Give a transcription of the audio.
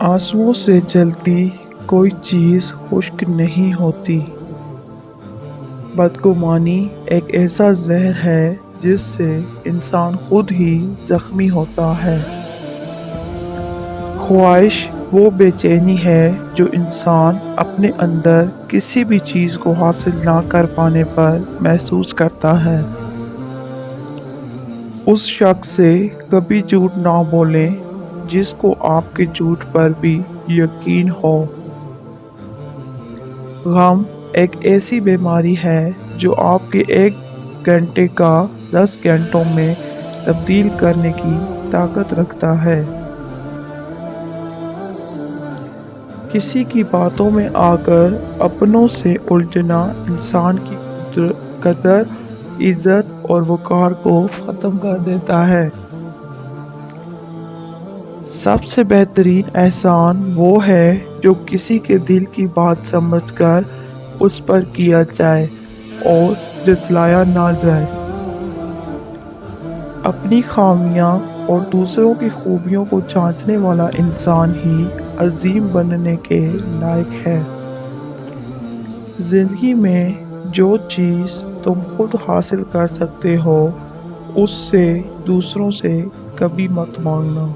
آنسوؤں سے جلتی کوئی چیز خشک نہیں ہوتی۔ بدگمانی ایک ایسا زہر ہے جس سے انسان خود ہی زخمی ہوتا ہے۔ خواہش وہ بے چینی ہے جو انسان اپنے اندر کسی بھی چیز کو حاصل نہ کر پانے پر محسوس کرتا ہے۔ اس شخص سے کبھی جھوٹ نہ بولیں جس کو آپ کے جھوٹ پر بھی یقین ہو۔ غم ایک ایسی بیماری ہے جو آپ کے 1 گھنٹے کا 10 گھنٹوں میں تبدیل کرنے کی طاقت رکھتا ہے۔ کسی کی باتوں میں آ کر اپنوں سے الجھنا انسان کی قدر، عزت اور وقار کو ختم کر دیتا ہے۔ سب سے بہترین احسان وہ ہے جو کسی کے دل کی بات سمجھ کر اس پر کیا جائے اور جتلایا نہ جائے۔ اپنی خامیاں اور دوسروں کی خوبیوں کو جانچنے والا انسان ہی عظیم بننے کے لائق ہے۔ زندگی میں جو چیز تم خود حاصل کر سکتے ہو اس سے دوسروں سے کبھی مت مانگنا۔